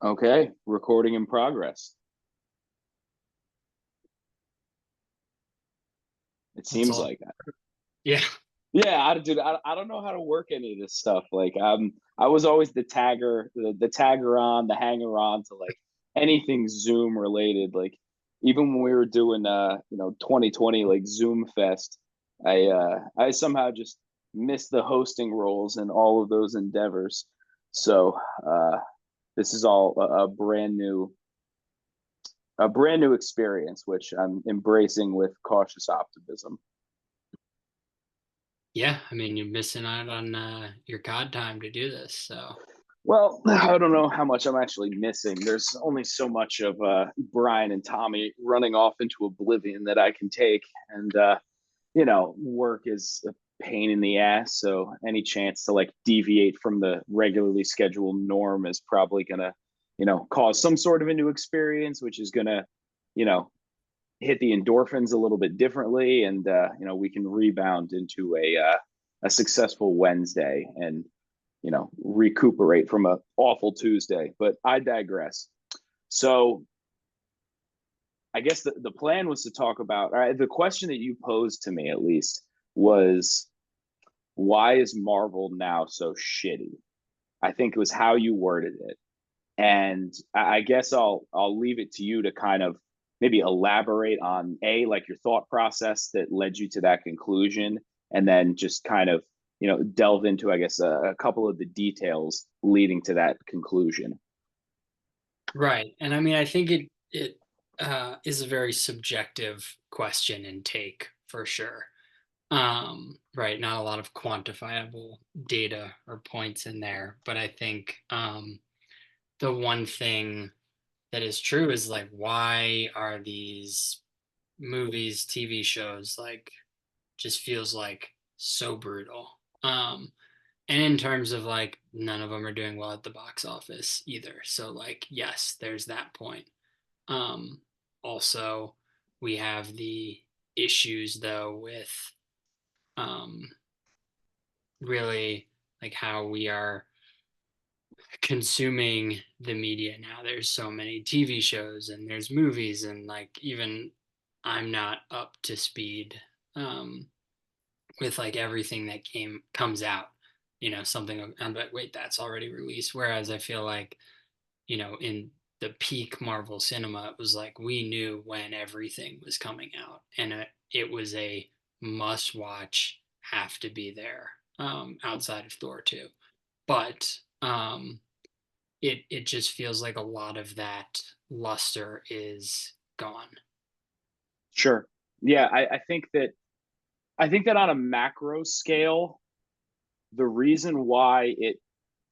Okay, recording in progress. It That's seems all. like that. Yeah. Yeah, I don't know how to work any of this stuff. I was always the tagger, the tagger on, the hanger on to like anything Zoom related. Like even when we were doing 2020 like Zoom Fest, I somehow just missed the hosting roles in all of those endeavors. So this is all a brand new experience, which I'm embracing with cautious optimism. Yeah. I mean, you're missing out on your God time to do this. So, Well, I don't know how much I'm actually missing. There's only so much of Brian and Tommy running off into oblivion that I can take. And, work is a pain in the ass. So any chance to like deviate from the regularly scheduled norm is probably going to, cause some sort of a new experience, which is going to, you know, hit the endorphins a little bit differently. And, we can rebound into a successful Wednesday and recuperate from a awful Tuesday. But I digress. So I guess the plan was to talk about the question that you posed to me at least was why is Marvel now so shitty? I think it was how you worded it. And I guess I'll leave it to you to kind of maybe elaborate on like your thought process that led you to that conclusion, and then just kind of delve into I guess a couple of the details leading to that conclusion. right. And I mean, I think it is a very subjective question and take for sure. Right. Not a lot of quantifiable data or points in there, but I think the one thing that is true is like, why are these movies, TV shows like just feels like so brutal. And in terms of like none of them are doing well at the box office either. So like yes, there's that point. Um, Also, we have the issues though with um, really like how we are consuming the media now. There's so many TV shows and there's movies and like even I'm not up to speed um, with like everything that came comes out. Something I'm like, wait, that's already released. Whereas I feel like, in the peak Marvel cinema, it was like we knew when everything was coming out, and it was a must watch, have to be there outside of Thor 2. But it just feels like a lot of that luster is gone. Sure. Yeah, I think that on a macro scale, the reason why it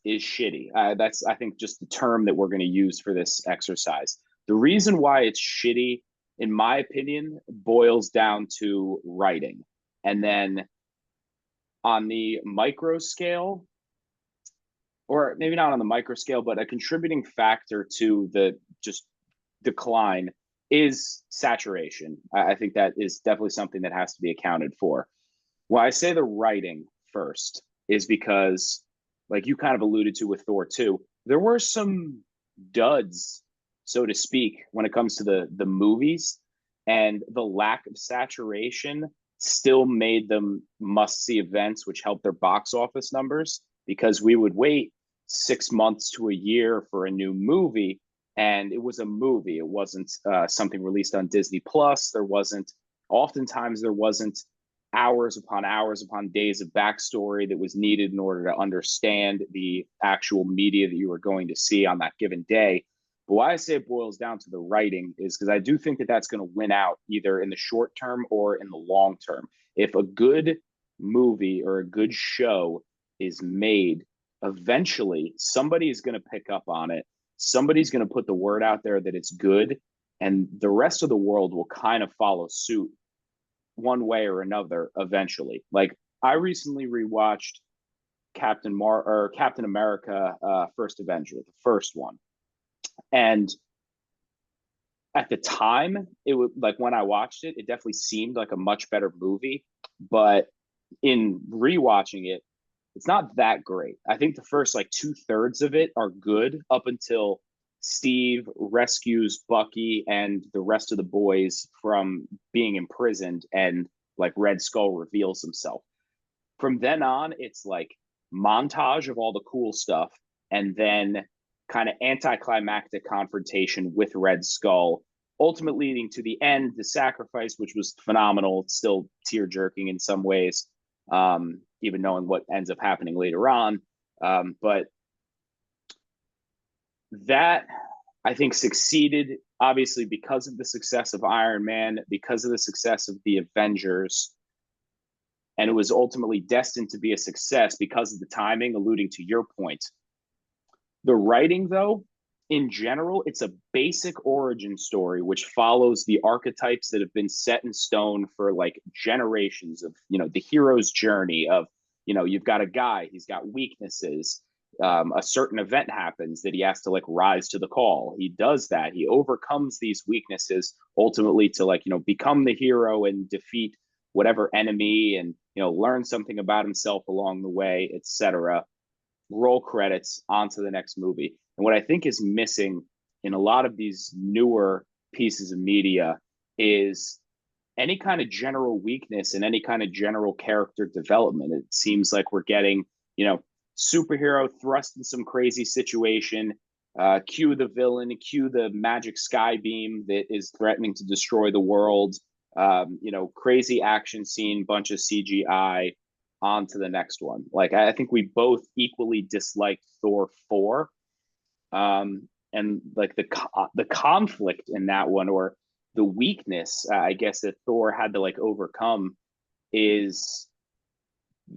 is shitty. That's I think just the term that we're going to use for this exercise. The reason why it's shitty, in my opinion, boils down to writing, and then on the micro scale, or maybe not on the micro scale, but a contributing factor to the just decline is saturation. I think that is definitely something that has to be accounted for. Why I say the writing first is because, like you kind of alluded to with Thor 2, there were some duds, so to speak, when it comes to the movies, and the lack of saturation still made them must see events, which helped their box office numbers because we would wait 6 months to a year for a new movie, and it was a movie. It wasn't something released on Disney Plus. Oftentimes there wasn't hours upon days of backstory that was needed in order to understand the actual media that you were going to see on that given day. But why I say it boils down to the writing is because I do think that that's going to win out either in the short term or in the long term. If a good movie or a good show is made, eventually somebody is going to pick up on it. Somebody's going to put the word out there that it's good, and the rest of the world will kind of follow suit one way or another eventually. Like I recently rewatched Captain America First Avenger, the first one. And at the time, it was like when I watched it, it definitely seemed like a much better movie. But in rewatching it, it's not that great. I think the first like 2/3 of it are good up until Steve rescues Bucky and the rest of the boys from being imprisoned, and like Red Skull reveals himself. From then on, it's like montage of all the cool stuff, and then kind of anticlimactic confrontation with Red Skull, ultimately leading to the end, the sacrifice, which was phenomenal. It's still tear jerking in some ways, even knowing what ends up happening later on. But that, I think, succeeded obviously because of the success of Iron Man, because of the success of the Avengers, and it was ultimately destined to be a success because of the timing, alluding to your point. The writing, though, in general, it's a basic origin story which follows the archetypes that have been set in stone for like generations of, the hero's journey of, you've got a guy, he's got weaknesses. A certain event happens that he has to like rise to the call. He does that. He overcomes these weaknesses ultimately to like, become the hero and defeat whatever enemy, and, learn something about himself along the way, etc. Roll credits, onto the next movie. And what I think is missing in a lot of these newer pieces of media is any kind of general weakness and any kind of general character development. It seems like we're getting, superhero thrust in some crazy situation, cue the villain, cue the magic sky beam that is threatening to destroy the world, crazy action scene, bunch of CGI, on to the next one. Like, I think we both equally disliked Thor 4. And like the conflict in that one, or the weakness, I guess, that Thor had to like overcome, is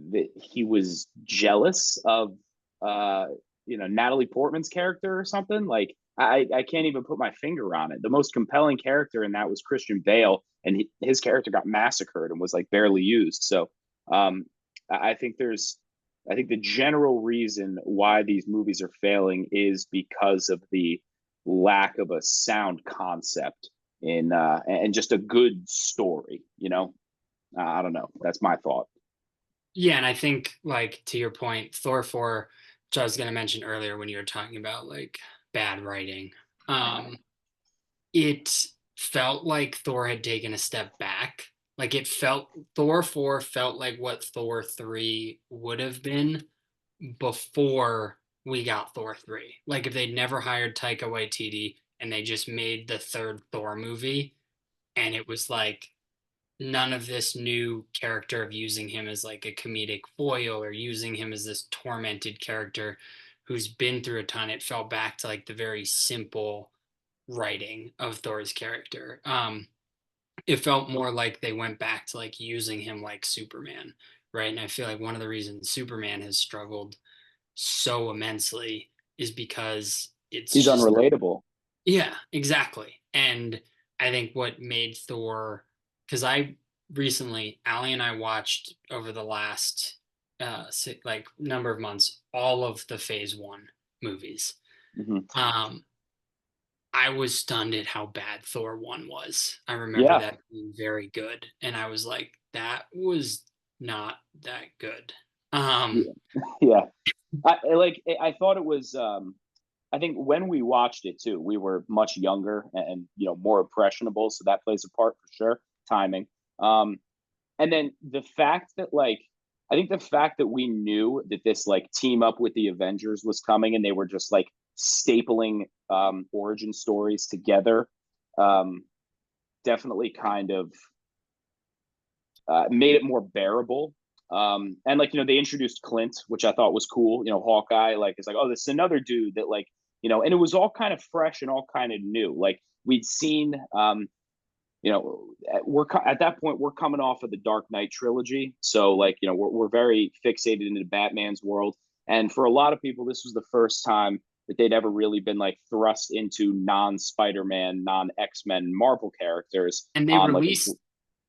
that he was jealous of Natalie Portman's character or something. Like, I can't even put my finger on it. The most compelling character in that was Christian Bale, and his character got massacred and was like barely used. So I think the general reason why these movies are failing is because of the lack of a sound concept in and just a good story. I don't know. That's my thought. Yeah, and I think, like, to your point, Thor 4, which I was going to mention earlier when you were talking about like bad writing, it felt like Thor had taken a step back. Like, Thor 4 felt like what Thor 3 would have been before we got Thor 3. Like, if they'd never hired Taika Waititi and they just made the third Thor movie, and it was like none of this new character of using him as like a comedic foil or using him as this tormented character who's been through a ton. It fell back to like the very simple writing of Thor's character. It felt more like they went back to like using him like Superman, right? And I feel like one of the reasons Superman has struggled so immensely is because it's He's just, unrelatable. yeah, exactly. And I think what made Thor, because Allie and I watched over the last like number of months all of the Phase One movies. Mm-hmm. I was stunned at how bad Thor 1 was. I remember Yeah, that being very good, and I was like, that was not that good. yeah, yeah. I thought it was. I think when we watched it too, we were much younger and more impressionable, so that plays a part for sure. Timing. And then the fact that like, I think the fact that we knew that this like team up with the Avengers was coming, and they were just like stapling origin stories together, um, definitely kind of made it more bearable. And like, they introduced Clint, which I thought was cool. Hawkeye, like, it's like, oh, this is another dude that like, and it was all kind of fresh and all kind of new. Like, we'd seen, we're at that point we're coming off of the Dark Knight trilogy, so like, we're very fixated into Batman's world, and for a lot of people, this was the first time that they'd ever really been like thrust into non-Spider-Man, non-X-Men Marvel characters And they on like a released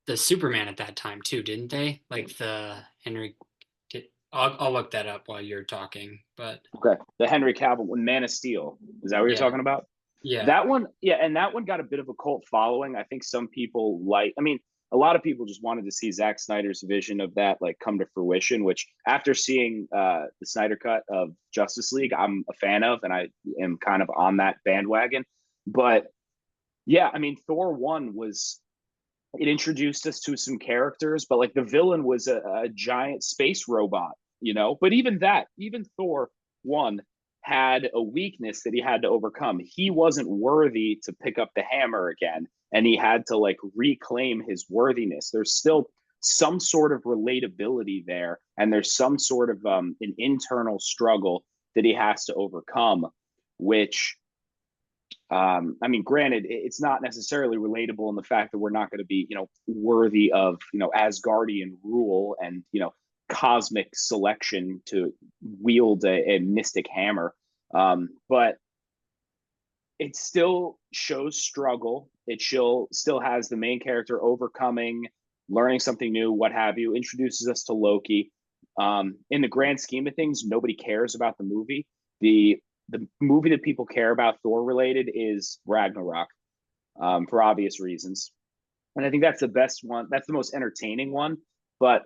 the Superman at that time too, didn't they? Like the Henry. I'll look that up while you're talking. But okay, the Henry Cavill one, Man of Steel. Is that what you're yeah, talking about? yeah, That one, yeah, and that one got a bit of a cult following. I think some people like. I mean, a lot of people just wanted to see Zack Snyder's vision of that like come to fruition, which after seeing the Snyder cut of Justice League, I'm a fan of, and I am kind of on that bandwagon. But yeah, I mean, Thor 1 was, it introduced us to some characters, but like the villain was a giant space robot, you know. But even that, even Thor 1 had a weakness that he had to overcome. He wasn't worthy to pick up the hammer again, and he had to like reclaim his worthiness. There's still some sort of relatability there, and there's some sort of an internal struggle that he has to overcome, which I mean, granted, it's not necessarily relatable in the fact that we're not going to be, you know, worthy of, you know, Asgardian rule and, you know, cosmic selection to wield a mystic hammer. But it still shows struggle. It still has the main character overcoming, learning something new, what have you, introduces us to Loki. In the grand scheme of things, nobody cares about the movie. The movie that people care about Thor related is Ragnarok, for obvious reasons. And I think that's the best one. That's the most entertaining one. But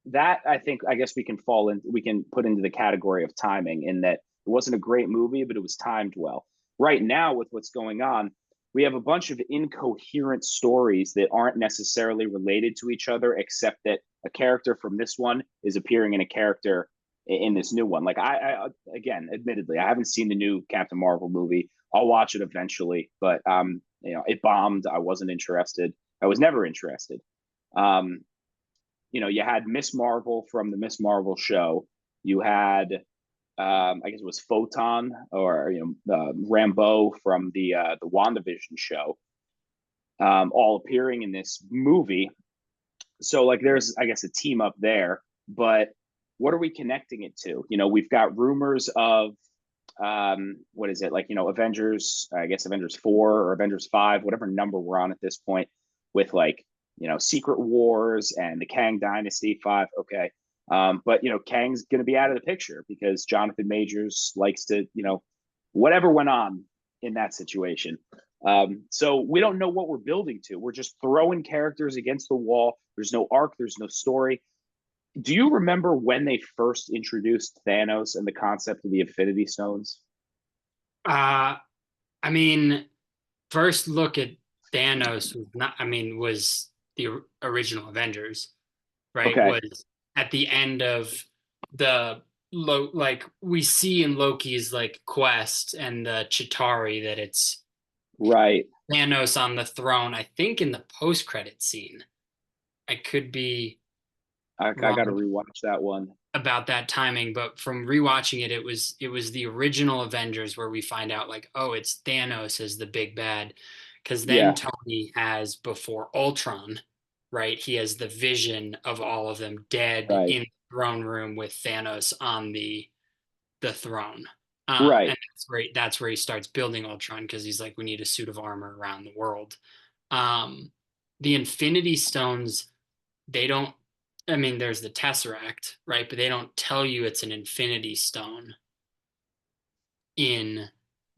that, I think, I guess we can put into the category of timing, in that it wasn't a great movie, but it was timed well. Right now, with what's going on, we have a bunch of incoherent stories that aren't necessarily related to each other, except that a character from this one is appearing in a character in this new one. Like I again, admittedly, I haven't seen the new Captain Marvel movie. I'll watch it eventually, but you know, it bombed. I wasn't interested. I was never interested. Um, you know, you had Miss Marvel from the Miss Marvel show. You had, I guess it was Photon, or you know, Rambeau from the WandaVision show, all appearing in this movie. So like, there's, I guess, a team up there. But what are we connecting it to? You know, we've got rumors of what is it, like, you know, Avengers, I guess Avengers 4 or Avengers 5, whatever number we're on at this point, with like, you know, Secret Wars and the Kang Dynasty 5. Okay. But you know, Kang's going to be out of the picture because Jonathan Majors likes to, you know, whatever went on in that situation. So we don't know what we're building to. We're just throwing characters against the wall. There's no arc, there's no story. Do you remember when they first introduced Thanos and the concept of the Infinity Stones? Uh, I mean, first look at Thanos was not, I mean, was the original Avengers, right? Okay, Was at the end of the like we see in Loki's like quest and the Chitari that it's right. Thanos on the throne. I think in the post credit scene. I could be I got to wrong rewatch that one. about that timing, but from rewatching it, it was the original Avengers where we find out like, oh, it's Thanos as the big bad, because then Yeah, Tony has before Ultron, right? He has the vision of all of them dead right, in the throne room with Thanos on the throne. right, And that's where he starts building Ultron because he's like, we need a suit of armor around the world. Um, the Infinity Stones, they don't, I mean, there's the Tesseract, right? But they don't tell you it's an Infinity Stone in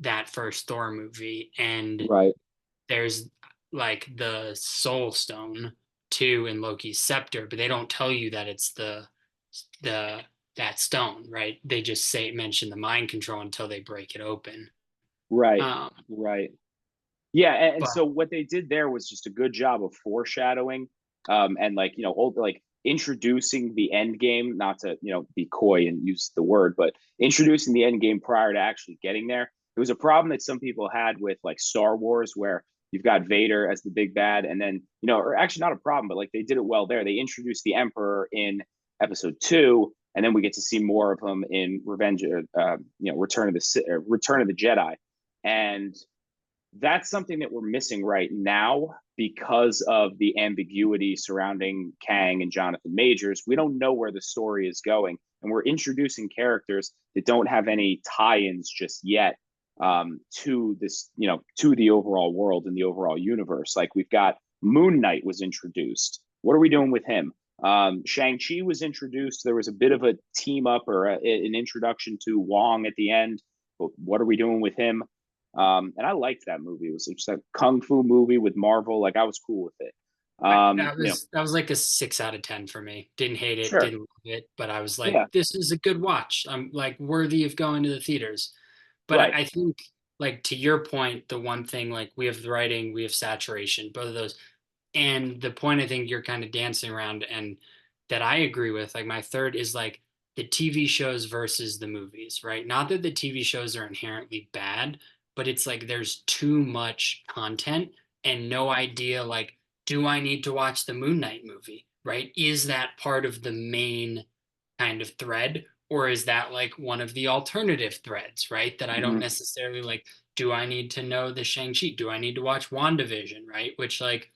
that first Thor movie. And right, there's like the Soul Stone too in Loki's scepter, but they don't tell you that it's the that stone, right? They just mention the mind control until they break it open. right, Um, right. Yeah, and but so what they did there was just a good job of foreshadowing, and like, you know, like introducing the end game. Not to, you know, be coy and use the word, but introducing the end game prior to actually getting there. It was a problem that some people had with like Star Wars, where you've got Vader as the big bad, and then, you know, or actually not a problem, but like they did it well there. They introduced the Emperor in Episode 2, and then we get to see more of him in Revenge, you know, Return of the Jedi, and that's something that we're missing right now because of the ambiguity surrounding Kang and Jonathan Majors. We don't know where the story is going, and we're introducing characters that don't have any tie-ins just yet, to this, you know, to the overall world and the overall universe. Like, we've got Moon Knight was introduced. What are we doing with him? Shang-Chi was introduced. There was a bit of a team up or an introduction to Wong at the end. But what are we doing with him? And I liked that movie. It was just a kung fu movie with Marvel. Like I was cool with it. That You know, was like a 6 out of 10 for me. Didn't hate it, sure, didn't love it, but I was like, yeah, this is a good watch. I'm like worthy of going to the theaters. But right. I think, like, to your point, the one thing, like, we have the writing, we have saturation, both of those. And the point I think you're kind of dancing around and that I agree with, like, my third is like the TV shows versus the movies, right? Not that the TV shows are inherently bad, but it's like there's too much content and no idea, like, do I need to watch the Moon Knight movie, right? Is that part of the main kind of thread? Or is that like one of the alternative threads, right? That I don't Hmm. necessarily like, do I need to know the Shang-Chi? Do I need to watch WandaVision, right? Which, like,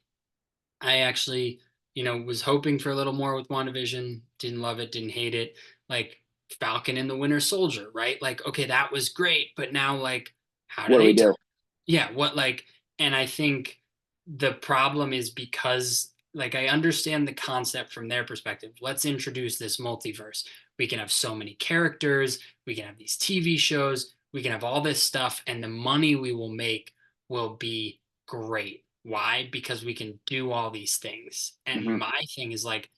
I actually, was hoping for a little more with WandaVision. Didn't love it, didn't hate it. Like Falcon and the Winter Soldier, right? Like, okay, that was great, but now, like, how do What do we they do? tell? Yeah, what, like, and I think the problem is because, like, I understand the concept from their perspective. Let's introduce this multiverse. We can have so many characters, we can have these TV shows, we can have all this stuff, and the money we will make will be great. Why? Because we can do all these things. And Hmm. my thing is, like,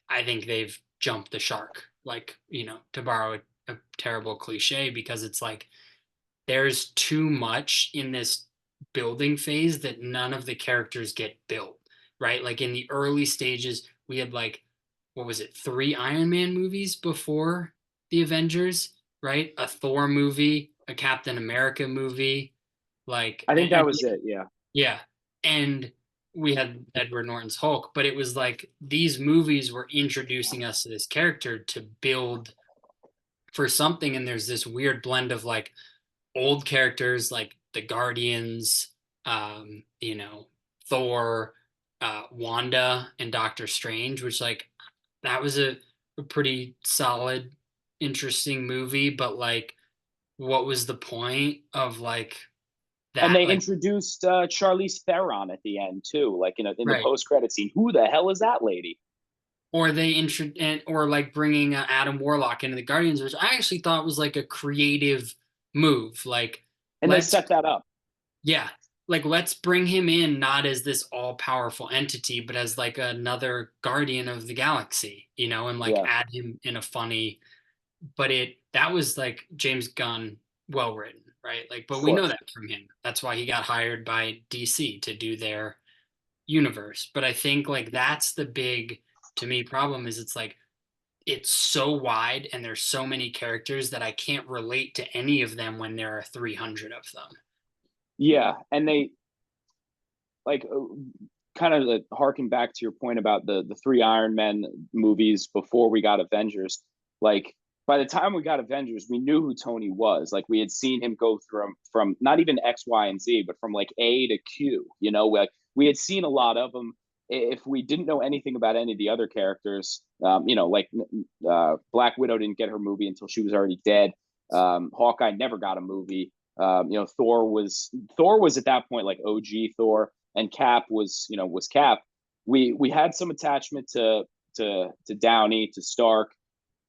I think they've jumped the shark, like, to borrow a terrible cliche, because it's like there's too much in this building phase that none of the characters get built, right? Like in the early stages, we had, like, what was it, three Iron Man movies before the Avengers, right? A Thor movie, a Captain America movie, like, I think that and was it. Yeah. yeah. And we had Edward Norton's Hulk, but it was like these movies were introducing us to this character to build for something. And there's this weird blend of, like, old characters like the Guardians, Thor, Wanda, and Doctor Strange, which, like, that was a pretty solid, interesting movie. But, like, what was the point of, like, And that? they Like, introduced Charlize Theron at the end too, like in the right. post credit scene. Who the hell is that lady? Or they intro or like bringing Adam Warlock into the Guardians, which I actually thought was like a creative move. Like, And they let's set that up. yeah, like, let's bring him in not as this all powerful entity, but as like another Guardian of the Galaxy, and like Yeah, add him in a funny. But that was like James Gunn, well written, right? Like, of but we know course. that from him. That's why he got hired by DC to do their universe. But I think, like, that's the big, to me, problem is it's like it's so wide and there's so many characters that I can't relate to any of them when there are 300 of them. Yeah, and they like kind of harking back to your point about the three Iron Men movies before we got Avengers. Like by the time we got Avengers, we knew who Tony was. Like we had seen him go from not even X, Y, and Z, but from like A to Q. Like we had seen a lot of them. If we didn't know anything about any of the other characters, like Black Widow didn't get her movie until she was already dead. Hawkeye never got a movie. Thor was at that point like OG Thor, and Cap was Cap. We had some attachment to Downey, to Stark.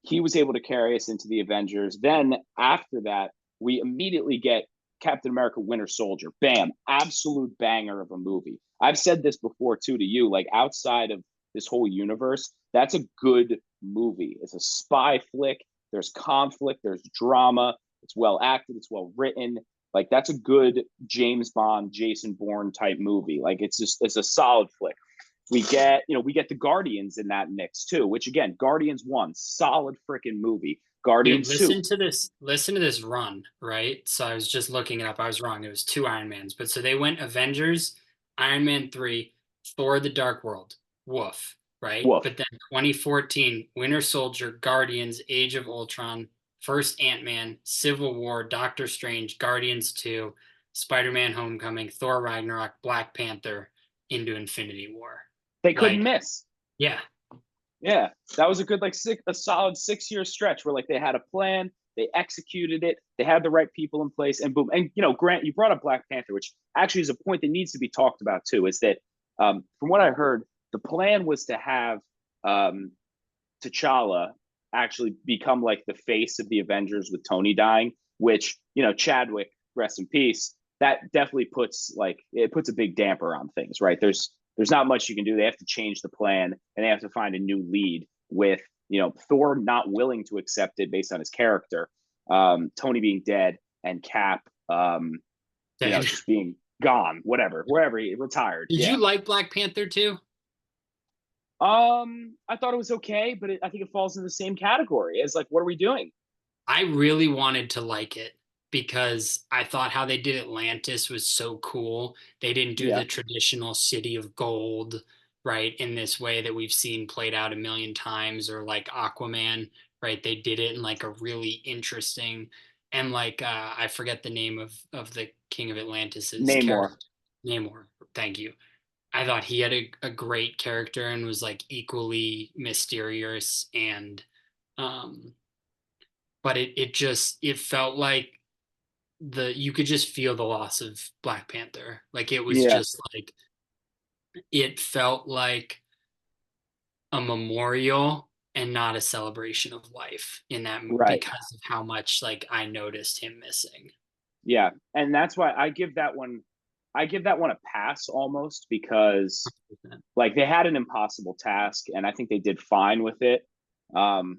He was able to carry us into the Avengers. Then after that, we immediately get Captain America Winter Soldier. Bam, absolute banger of a movie. I've said this before too to you, like outside of this whole universe, that's a good movie. It's a spy flick. There's conflict, there's drama, it's well acted, it's well written. Like that's a good James Bond, Jason Bourne type movie. Like it's a solid flick. We get the Guardians in that mix too, which again, Guardians 1, solid freaking movie. Dude, Guardians 2. listen to this run, right? So I was just looking it up. I was wrong. It was two Iron Mans. But so they went Avengers, Iron Man 3, Thor the Dark World, woof, right? Woof. But then 2014, Winter Soldier, Guardians, Age of Ultron, first Ant-Man, Civil War, Doctor Strange, Guardians 2, Spider-Man Homecoming, Thor Ragnarok, Black Panther, into Infinity War. They couldn't Like, miss. yeah, Yeah. That was a good a solid 6 year stretch where like they had a plan, they executed it, they had the right people in place, and boom. And Grant, you brought up Black Panther, which actually is a point that needs to be talked about too, is that from what I heard, the plan was to have um T'Challa actually become like the face of the Avengers with Tony dying, which Chadwick rest in peace, that definitely puts like it puts a big damper on things, right? There's not much you can do. They have to change the plan and they have to find a new lead with, Thor not willing to accept it based on his character, Tony being dead, and Cap, Dead. just being gone, whatever, wherever he retired. Did Yeah. you like Black Panther too? I thought it was okay, but I think it falls in the same category as like, what are we doing? I really wanted to like it because I thought how they did Atlantis was so cool. They didn't do Yeah, the traditional city of gold, right, in this way that we've seen played out a million times, or like Aquaman, right? They did it in like a really interesting, and like I forget the name of the King of Atlantis's character. Namor. Namor. Thank you. I thought he had a great character and was like equally mysterious, and um but it felt like the you could just feel the loss of Black Panther. Like it was Yeah, just like it felt like a memorial and not a celebration of life in that right. because of how much like I noticed him missing. Yeah, and that's why I give that one a pass almost because like they had an impossible task and I think they did fine with it. Um,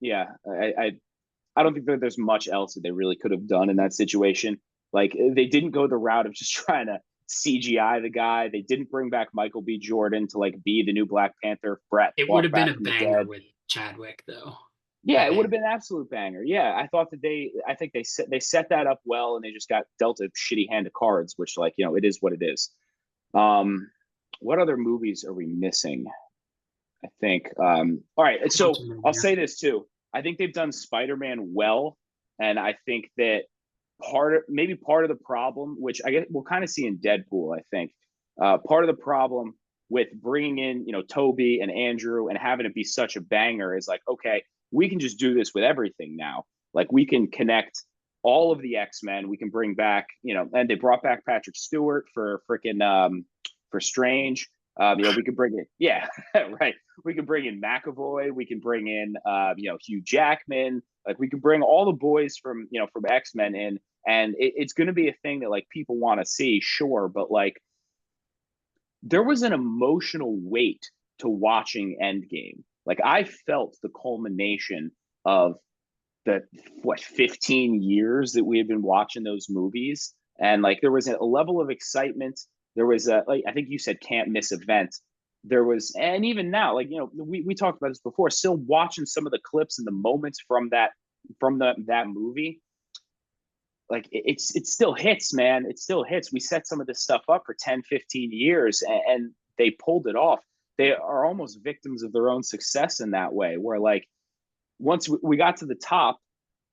yeah, I don't think that there's much else that they really could have done in that situation. Like they didn't go the route of just trying to CGI the guy. They didn't bring back Michael B. Jordan to like be the new Black Panther, It would brought have been back a from the banger dead. with Chadwick though. Yeah, I it would have think been an absolute banger. Yeah, I thought that I think they set that up well, and they just got dealt a shitty hand of cards, which like it is what it is. Um, what other movies are we missing? I think. All right, so Quantum I'll Mania. say this too. I think they've done Spider-Man well, and I think that maybe part of the problem, which I guess we'll kind of see in Deadpool, I think, part of the problem with bringing in Toby and Andrew and having it be such a banger is like, okay, we can just do this with everything now. Like we can connect all of the X-Men. We can bring back, and they brought back Patrick Stewart for freaking for Strange. We could bring it, yeah, right. We can bring in McAvoy. We can bring in, Hugh Jackman. Like we can bring all the boys from X-Men in, and it's going to be a thing that like people want to see, sure, but like there was an emotional weight to watching Endgame. Like I felt the culmination of the 15 years that we had been watching those movies, and like there was a level of excitement. There was a, like I think you said, can't miss event. There was, and even now, like we talked about this before, still watching some of the clips and the moments from that movie, like it still hits, man. It still hits. We set some of this stuff up for 10, 15 years, and they pulled it off. They are almost victims of their own success in that way, where like once we got to the top,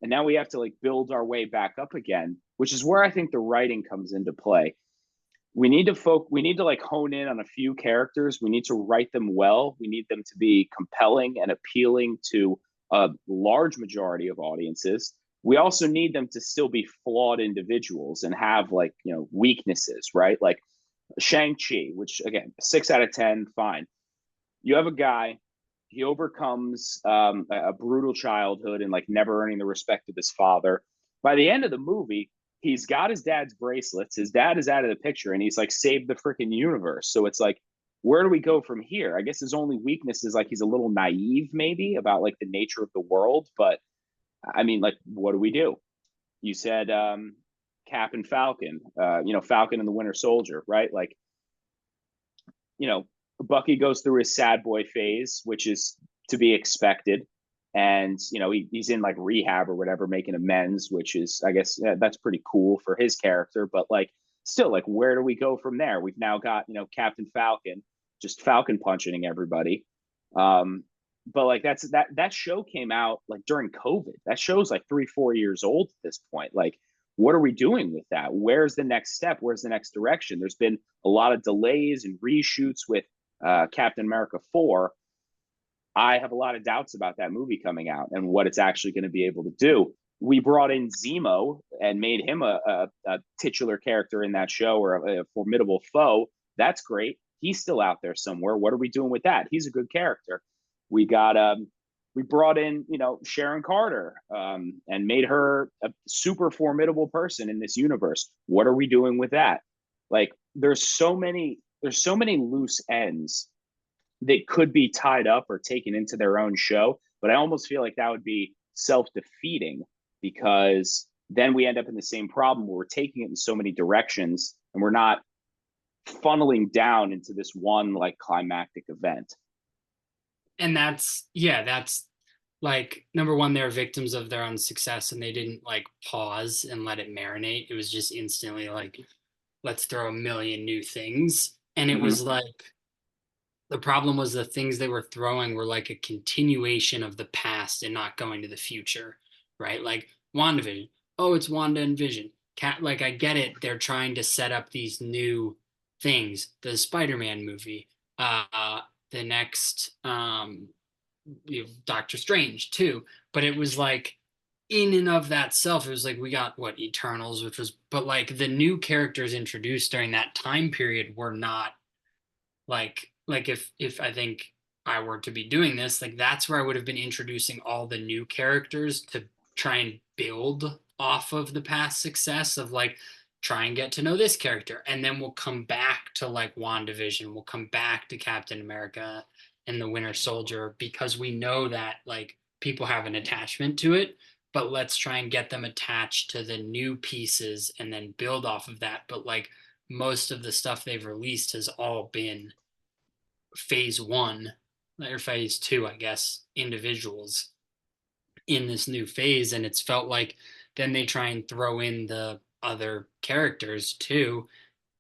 and now we have to like build our way back up again, which is where I think the writing comes into play. We need to like hone in on a few characters. We need to write them well. We need them to be compelling and appealing to a large majority of audiences. We also need them to still be flawed individuals and have like weaknesses, right? Like Shang-Chi, which again, 6 out of 10, fine. You have a guy, he overcomes a brutal childhood and like never earning the respect of his father. By the end of the movie, he's got his dad's bracelets. His dad is out of the picture, and he's like saved the freaking universe. So it's like, where do we go from here? I guess his only weakness is like he's a little naive, maybe about like the nature of the world. But I mean, like, what do we do? You said Cap and Falcon, Falcon and the Winter Soldier, right? Like, you know, Bucky goes through his sad boy phase, which is to be expected. And, he's in like rehab or whatever, making amends, which is, I guess, that's pretty cool for his character. But like, still, like, where do we go from there? We've now got, Captain Falcon just Falcon punching everybody. But like, that show came out like during COVID. That show's like 3, 4 years old at this point. Like, what are we doing with that? Where's the next step? Where's the next direction? There's been a lot of delays and reshoots with Captain America 4. I have a lot of doubts about that movie coming out and what it's actually going to be able to do. We brought in Zemo and made him a titular character in that show, or a formidable foe. That's great. He's still out there somewhere. What are we doing with that? He's a good character. We got we brought in, Sharon Carter, and made her a super formidable person in this universe. What are we doing with that? Like, there's so many loose ends that could be tied up or taken into their own show. But I almost feel like that would be self-defeating, because then we end up in the same problem where we're taking it in so many directions and we're not funneling down into this one like climactic event. And that's like, number one, they're victims of their own success and they didn't like pause and let it marinate. It was just instantly like, let's throw a million new things. And it was Mm-hmm. like, the problem was the things they were throwing were like a continuation of the past and not going to the future, right? Like WandaVision. Oh, it's Wanda and Vision. Like I get it. They're trying to set up these new things. The Spider-Man movie, uh, the next Doctor Strange too. But it was like in and of that self, it was like we got what Eternals, which was, but like the new characters introduced during that time period were not like if I think I were to be doing this, like that's where I would have been introducing all the new characters to try and build off of the past success of like try and get to know this character. And then we'll come back to like WandaVision, we'll come back to Captain America and the Winter Soldier because we know that like people have an attachment to it. But let's try and get them attached to the new pieces and then build off of that. But like most of the stuff they've released has all been phase one or phase two, I guess, individuals in this new phase. And it's felt like then they try and throw in the other characters too,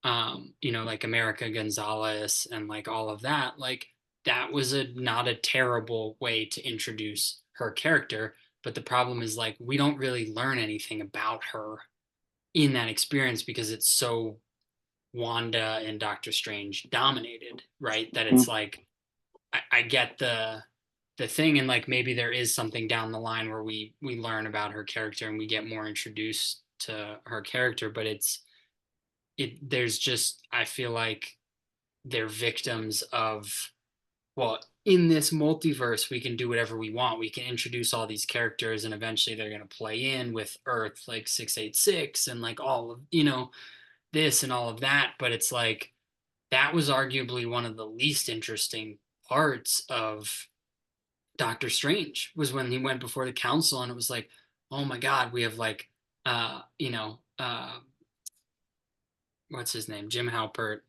like America Gonzalez and like all of that. Like that was a not a terrible way to introduce her character. But the problem is like we don't really learn anything about her in that experience because it's so Wanda and Doctor Strange dominated, right? That it's like I get the thing, and like maybe there is something down the line where we learn about her character and we get more introduced to her character, but there's just I feel like they're victims of, well, in this multiverse we can do whatever we want. We can introduce all these characters and eventually they're going to play in with Earth like 686 and like all of this and all of that, but it's like that was arguably one of the least interesting parts of Doctor Strange was when he went before the council and it was like, oh my God, we have like, uh, you know, uh, what's his name? Jim Halpert.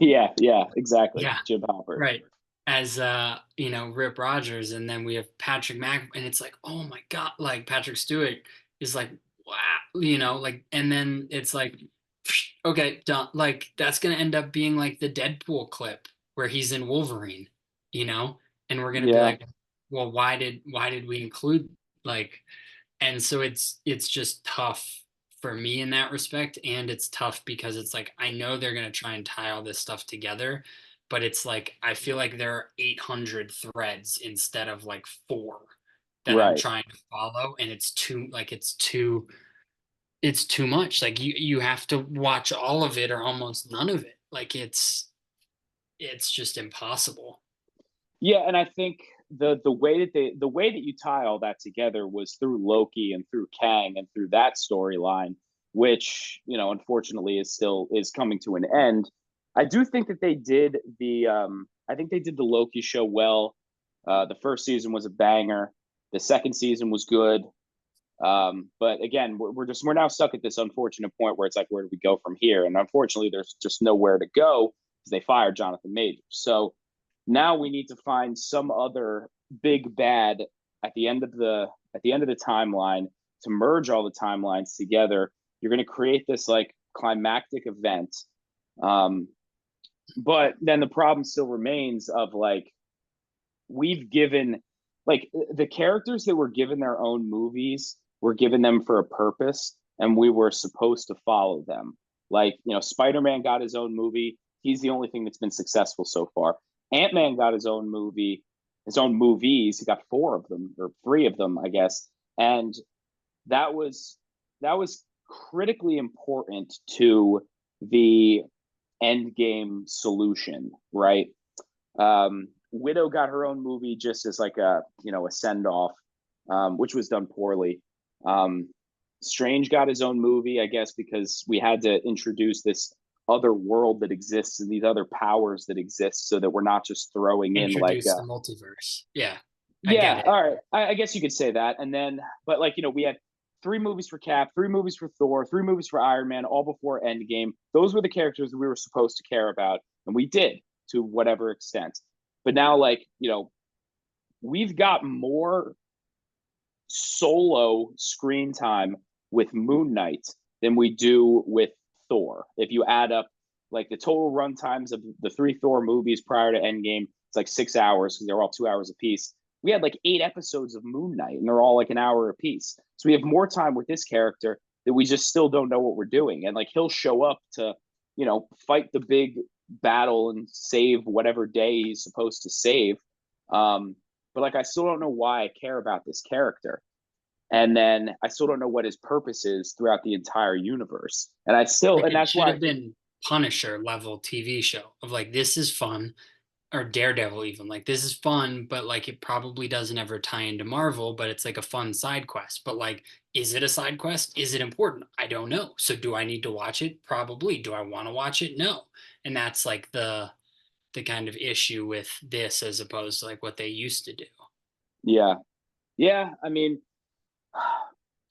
Yeah, exactly. Yeah, Jim Halpert. right. As Rip Rogers, and then we have Patrick Mac, and it's like, oh my God, like Patrick Stewart is like, wow, like, and then it's like, okay, done. Like that's gonna end up being like the Deadpool clip where he's in Wolverine, you know, and we're gonna be Yeah. like, well, why did we include like, and so it's just tough for me in that respect, and it's tough because it's like I know they're gonna try and tie all this stuff together, but it's like I feel like there are 800 threads instead of like four that I'm Right. trying to follow, and it's too much. Like you have to watch all of it or almost none of it. Like it's just impossible. Yeah, and I think the way that you tie all that together was through Loki and through Kang and through that storyline, which unfortunately is coming to an end. I do think that they did the Loki show well. The first season was a banger. The second season was good. But again, we're now stuck at this unfortunate point where it's like, where do we go from here? And unfortunately, there's just nowhere to go because they fired Jonathan Majors. So now we need to find some other big bad at the end of the timeline to merge all the timelines together. You're going to create this like climactic event, um, but then the problem still remains of like we've given like the characters that were given their own movies were given them for a purpose and we were supposed to follow them. Like, Spider-Man got his own movie. He's the only thing that's been successful so far. Ant-Man got his own movie, his own movies. He got four of them or three of them, I guess. And that was critically important to the end game solution, right? Widow got her own movie just as like a a send off, which was done poorly. Um, Strange got his own movie, I guess, because we had to introduce this other world that exists and these other powers that exist, so that we're not just throwing in like Introduce the multiverse. Yeah, I get yeah, it. all right. I guess you could say that. And then, but like, we had three movies for Cap, three movies for Thor, three movies for Iron Man, all before Endgame. Those were the characters that we were supposed to care about, and we did to whatever extent. But now, like, we've got more solo screen time with Moon Knight than we do with Thor. If you add up like the total run times of the three Thor movies prior to Endgame, it's like 6 hours because they're all 2 hours apiece. We had like 8 episodes of Moon Knight, and they're all like an hour apiece. So we have more time with this character that we just still don't know what we're doing. And like he'll show up to, fight the big battle and save whatever day he's supposed to save. But like I still don't know why I care about this character. And then I still don't know what his purpose is throughout the entire universe. And I still, Like and it that's should why I have think, been Punisher level TV show of like this is fun, or Daredevil even like this is fun, but like it probably doesn't ever tie into Marvel, but it's like a fun side quest. But like, is it a side quest? Is it important? I don't know. So do I need to watch it? Probably. Do I want to watch it? No. And that's like the kind of issue with this as opposed to like what they used to do. yeah, yeah. I mean,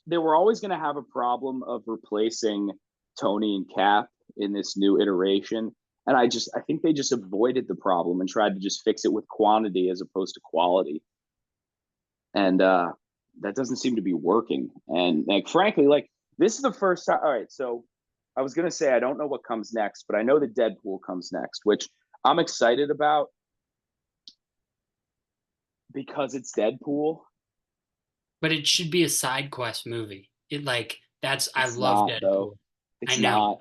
they were always going to have a problem of replacing Tony and Cap in this new iteration. And I think they just avoided the problem and tried to just fix it with quantity as opposed to quality. And that doesn't seem to be working. And like, frankly, like this is the first time. All right, so I was gonna say I don't know what comes next, but I know that Deadpool comes next, which I'm excited about because it's Deadpool. But it should be a side quest movie. It like that's I It's love not though. Deadpool. I It's know. not.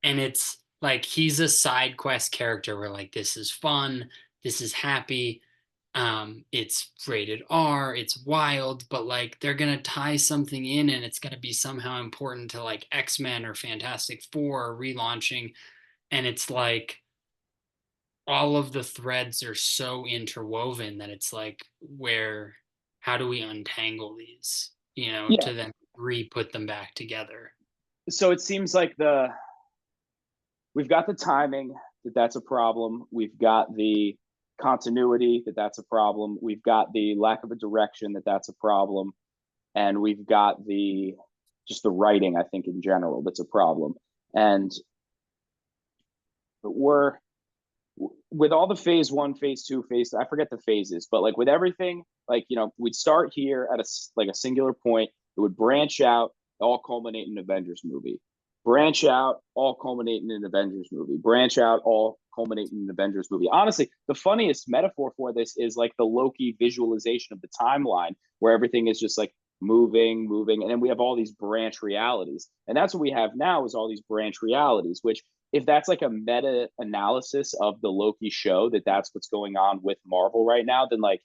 And it's like he's a side quest character where like this is fun, this is happy, it's rated R, it's wild, but like they're gonna tie something in and it's gonna be somehow important to like X-Men or Fantastic Four or relaunching. And it's like all of the threads are so interwoven that it's like where how do we untangle these, Yeah. to then re-put them back together. So it seems like the we've got the timing that's a problem. We've got the continuity that's a problem. We've got the lack of a direction that's a problem, and we've got the just the writing. I think in general that's a problem. And we're with all the phase one, phase two, phase I forget the phases, but like with everything, like we'd start here at a singular point. It would branch out, all culminate in an Avengers movie. Branch out, all culminate in an Avengers movie. Branch out, all culminate in an Avengers movie. Honestly, the funniest metaphor for this is like the Loki visualization of the timeline, where everything is just like moving, moving, and then we have all these branch realities, and that's what we have now is all these branch realities, which if that's like a meta analysis of the Loki show, that's what's going on with Marvel right now, then like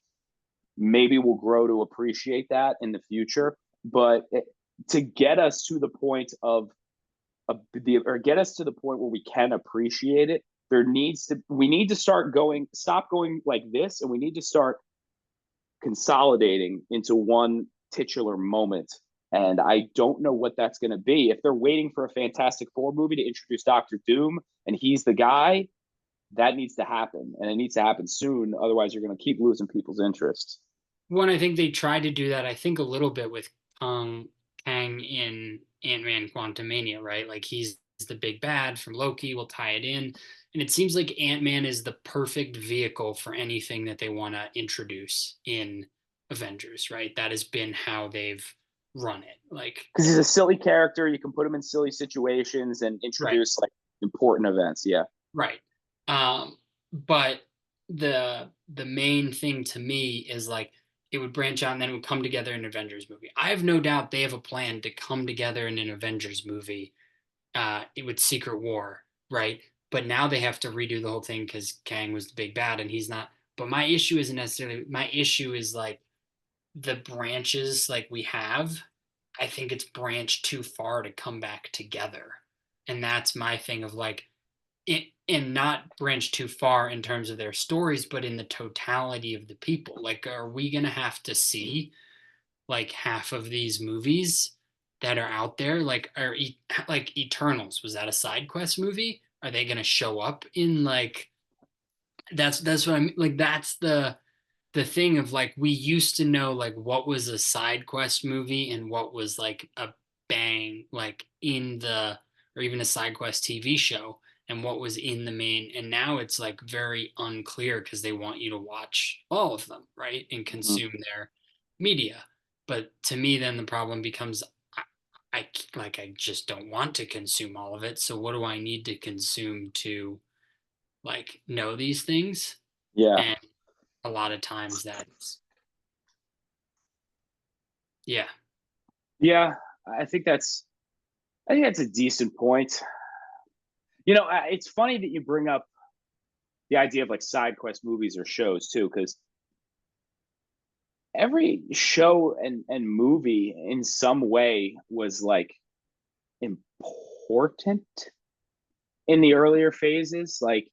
maybe we'll grow to appreciate that in the future. But to get us to the point of or get us to the point where we can appreciate it, we need to stop going like this, and we need to start consolidating into one titular moment. And I don't know what that's going to be. If they're waiting for a Fantastic Four movie to introduce Doctor Doom and he's the guy, that needs to happen. And it needs to happen soon. Otherwise, you're going to keep losing people's interests. One, I think they tried to do that, I think a little bit with Kang in Ant-Man Quantumania, right? Like he's the big bad from Loki, we'll tie it in. And it seems like Ant-Man is the perfect vehicle for anything that they want to introduce in Avengers, right? That has been how they've run it. Like, Because he's a silly character. You can put him in silly situations and right, introduce like important events. Yeah. right. But the main thing to me is like it would branch out and then it would come together in an Avengers movie. I have no doubt they have a plan to come together in an Avengers movie with Secret War, right? But now they have to redo the whole thing because Kang was the big bad and he's not. But my issue isn't necessarily my issue is like the branches like we have. I think it's branched too far to come back together, and that's my thing of like and not branch too far in terms of their stories, but in the totality of the people. Like, are we going to have to see like half of these movies that are out there? Like, like Eternals, was that a side quest movie? Are they going to show up in like, that's what I'm like, that's the thing of like, we used to know like what was a side quest movie and what was like a bang like in the, or even a side quest TV show, and what was in the main. And now it's like very unclear because they want you to watch all of them, right, and Mhm. consume their media. But to me then the problem becomes, I like, I just don't want to consume all of it, so what do I need to consume to like know these things? Yeah. And a lot of times that's, yeah. Yeah. I think that's a decent point. It's funny that you bring up the idea of like side quest movies or shows too, because every show and movie in some way was like important in the earlier phases. Like,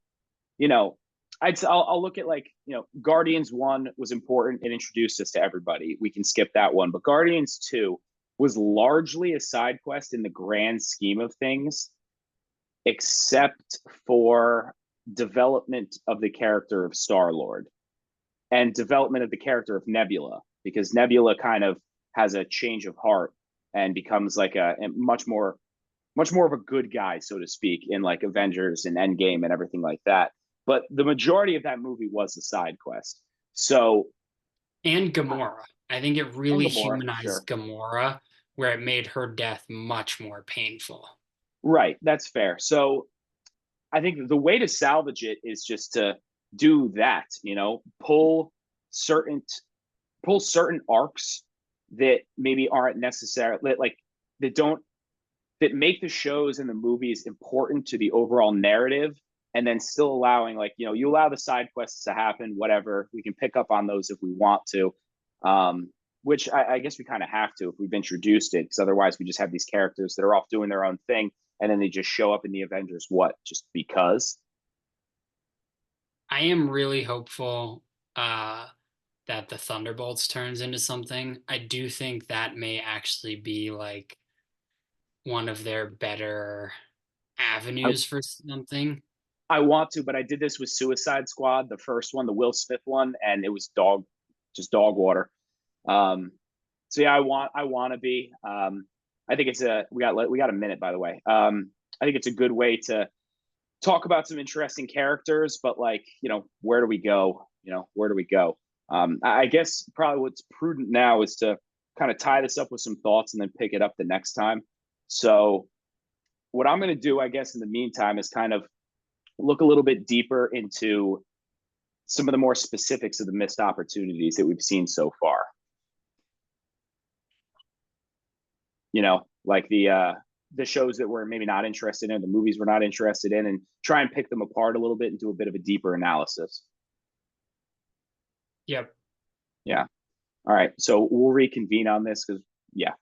you know, I'll look at like, Guardians 1 was important and introduced us to everybody. We can skip that one. But Guardians 2 was largely a side quest in the grand scheme of things, except for development of the character of Star Lord and development of the character of Nebula, because Nebula kind of has a change of heart and becomes like a much more of a good guy, so to speak, in like Avengers and Endgame and everything like that. But the majority of that movie was a side quest. So, And Gamora. I think it and really Gamora, sure. humanized Gamora, where it made her death much more painful. Right, that's fair. So I think the way to salvage it is just to do that, certain pull certain arcs that maybe aren't necessary, like that don't that make the shows and the movies important to the overall narrative, and then still allowing, like, you allow the side quests to happen, whatever, we can pick up on those if we want to, um which I guess we kind of have to if we've introduced it, because otherwise we just have these characters that are off doing their own thing, and then they just show up in the Avengers, what, just because. I am really hopeful that the Thunderbolts turns into something. I do think that may actually be like one of their better I, avenues for something. I want to, but I did this with Suicide Squad, the first one, the Will Smith one, and it was just dog water. Um, so yeah, I want to be. I think we got a minute, by the way. I think it's a good way to talk about some interesting characters, but like, where do we go? Where do we go? I guess probably what's prudent now is to kind of tie this up with some thoughts and then pick it up the next time. So what I'm going to do, I guess, in the meantime, is kind of look a little bit deeper into some of the more specifics of the missed opportunities that we've seen so far. Like the shows that we're maybe not interested in, the movies we're not interested in, and try and pick them apart a little bit and do a bit of a deeper analysis. Yep. Yeah. All right. So we'll reconvene on this because, yeah.